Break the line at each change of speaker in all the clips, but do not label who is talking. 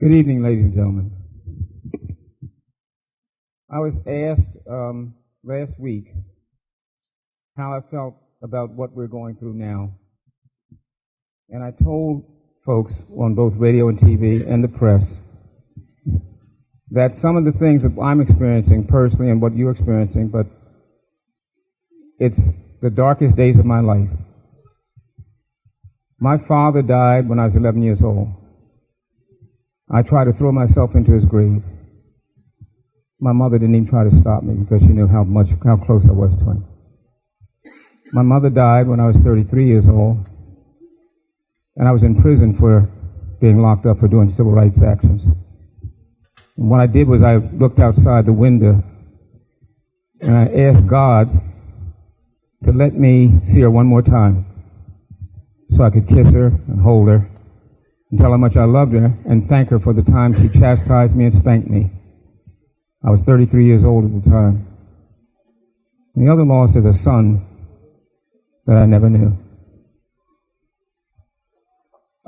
Good evening, ladies and gentlemen. I was asked last week how I felt about what we're going through now. And I told folks on both radio and TV and the press that some of the things that I'm experiencing personally and what you're experiencing, but it's the darkest days of my life. My father died when I was 11 years old. I tried to throw myself into his grave. My mother didn't even try to stop me because she knew how close I was to him. My mother died when I was 33 years old, and I was in prison for being locked up for doing civil rights actions. And what I did was I looked outside the window and I asked God to let me see her one more time so I could kiss her and hold her and tell her how much I loved her and thank her for the time she chastised me and spanked me. I was 33 years old at the time. And the other loss is a son that I never knew.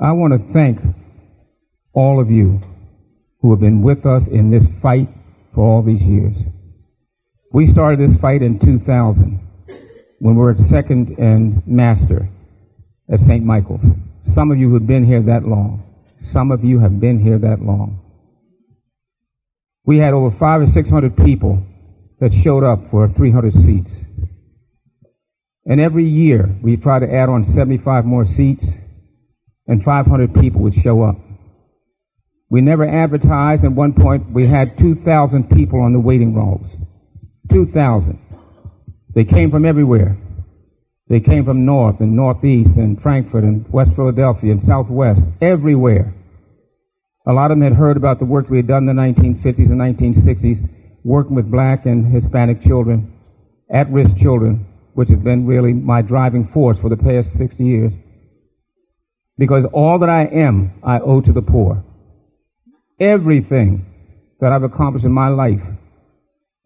I want to thank all of you who have been with us in this fight for all these years. We started this fight in 2000 when we were at Second and Master at St. Michael's. Some of you have been here that long. Some of you have been here that long. We had over 500 or 600 people that showed up for 300 seats. And every year we try to add on 75 more seats and 500 people would show up. We never advertised. At one point we had 2,000 people on the waiting rolls. 2,000. They came from everywhere. They came from North and Northeast and Frankfurt and West Philadelphia and Southwest, everywhere. A lot of them had heard about the work we had done in the 1950s and 1960s, working with black and Hispanic children, at-risk children, which has been really my driving force for the past 60 years. Because all that I am, I owe to the poor. Everything that I've accomplished in my life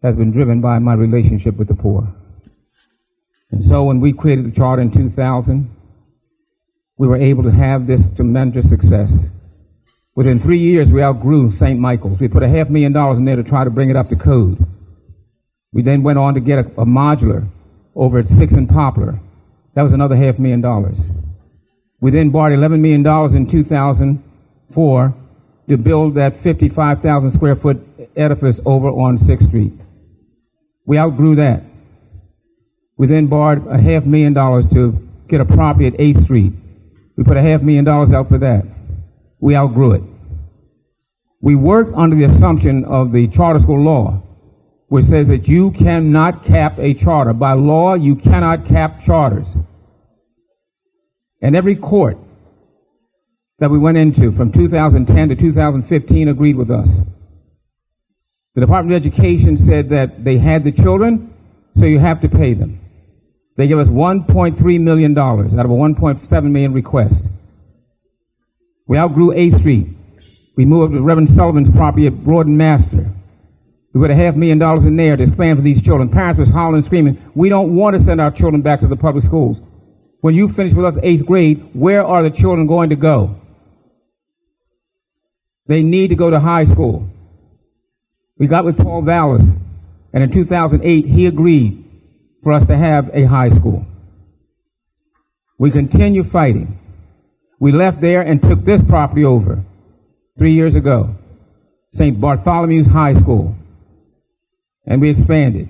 has been driven by my relationship with the poor. And so when we created the charter in 2000, we were able to have this tremendous success. Within 3 years, we outgrew St. Michael's. We put $500,000 in there to try to bring it up to code. We then went on to get a modular over at 6th and Poplar. That was another $500,000. We then borrowed $11 million in 2004 to build that 55,000 square foot edifice over on 6th Street. We outgrew that. We then borrowed $500,000 to get a property at 8th Street. We put $500,000 out for that. We outgrew it. We worked under the assumption of the charter school law, which says that you cannot cap a charter. By law, you cannot cap charters. And every court that we went into from 2010 to 2015 agreed with us. The Department of Education said that they had the children, so you have to pay them. They give us $1.3 million out of a $1.7 million request. We outgrew 8th Street. We moved to Reverend Sullivan's property at Broad and Master. We put $500,000 in there to expand for these children. Parents were hollering and screaming, we don't want to send our children back to the public schools. When you finish with us 8th grade, where are the children going to go? They need to go to high school. We got with Paul Vallis, and in 2008, he agreed for us to have a high school. We continue fighting. We left there and took this property over 3 years ago, St. Bartholomew's High School, and we expanded.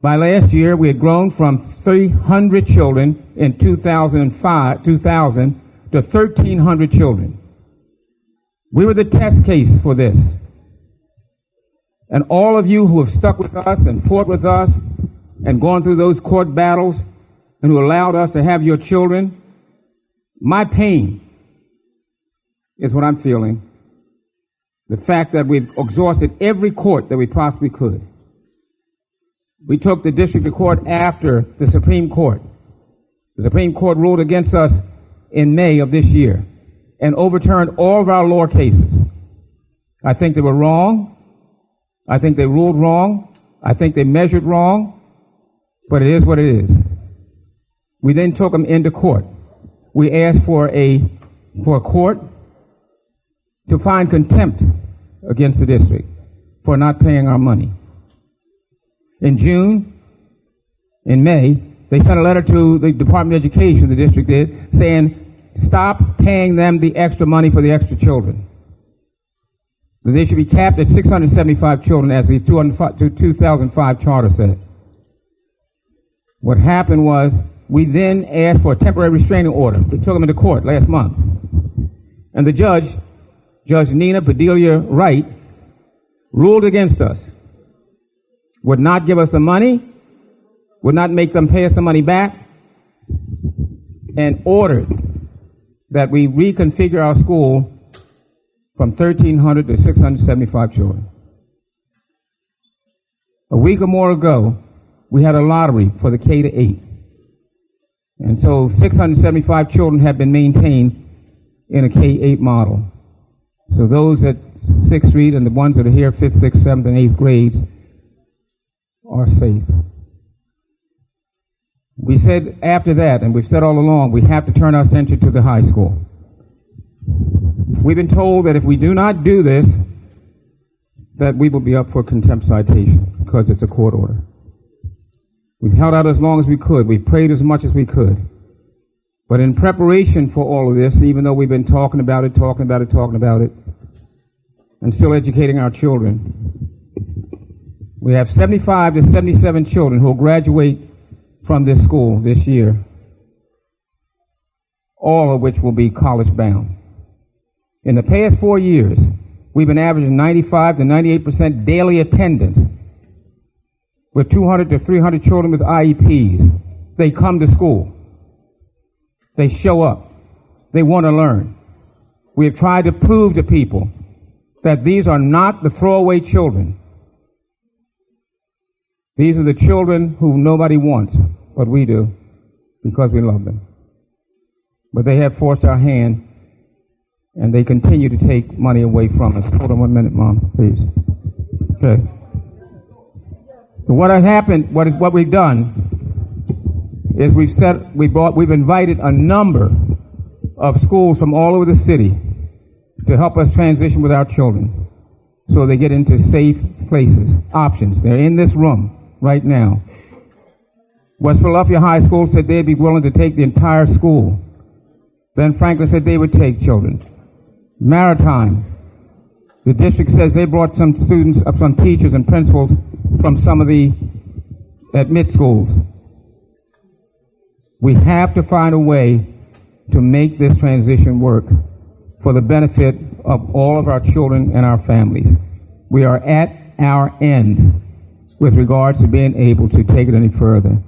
By last year, we had grown from 300 children in 2000 to 1,300 children. We were the test case for this. And all of you who have stuck with us and fought with us and gone through those court battles and who allowed us to have your children, my pain is what I'm feeling. The fact that we've exhausted every court that we possibly could. We took the district court after the Supreme Court. The Supreme Court ruled against us in May of this year and overturned all of our law cases. I think they were wrong. I think they ruled wrong. I think they measured wrong. But it is what it is. We then took them into court. We asked for a court to find contempt against the district for not paying our money. In May, they sent a letter to the Department of Education, the district did, saying, stop paying them the extra money for the extra children. That they should be capped at 675 children, as the 2005 charter said. What happened was, we then asked for a temporary restraining order. We took them into court last month. And the Judge Nina Padilla Wright, ruled against us, would not give us the money, would not make them pay us the money back, and ordered that we reconfigure our school from 1,300 to 675 children. A week or more ago, we had a lottery for the K to 8. And so 675 children have been maintained in a K-8 model. So those at 6th Street and the ones that are here, 5th, 6th, 7th, and 8th grades, are safe. We said after that, and we've said all along, we have to turn our attention to the high school. We've been told that if we do not do this, that we will be up for contempt citation because it's a court order. We've held out as long as we could. We prayed as much as we could. But in preparation for all of this, even though we've been talking about it, and still educating our children, we have 75 to 77 children who will graduate from this school this year, all of which will be college bound. In the past 4 years, we've been averaging 95 to 98% daily attendance with 200 to 300 children with IEPs. They come to school. They show up. They want to learn. We have tried to prove to people that these are not the throwaway children. These are the children who nobody wants, but we do, because we love them. But they have forced our hand, and they continue to take money away from us. Hold on 1 minute, Mom, please. Okay. So what has happened, what we've done, is we've invited a number of schools from all over the city to help us transition with our children so they get into safe places, options. They're in this room right now. West Philadelphia High School said they'd be willing to take the entire school. Ben Franklin said they would take children. Maritime, the district says they brought some students, some teachers and principals from some of the admit schools. We have to find a way to make this transition work for the benefit of all of our children and our families. We are at our end with regards to being able to take it any further.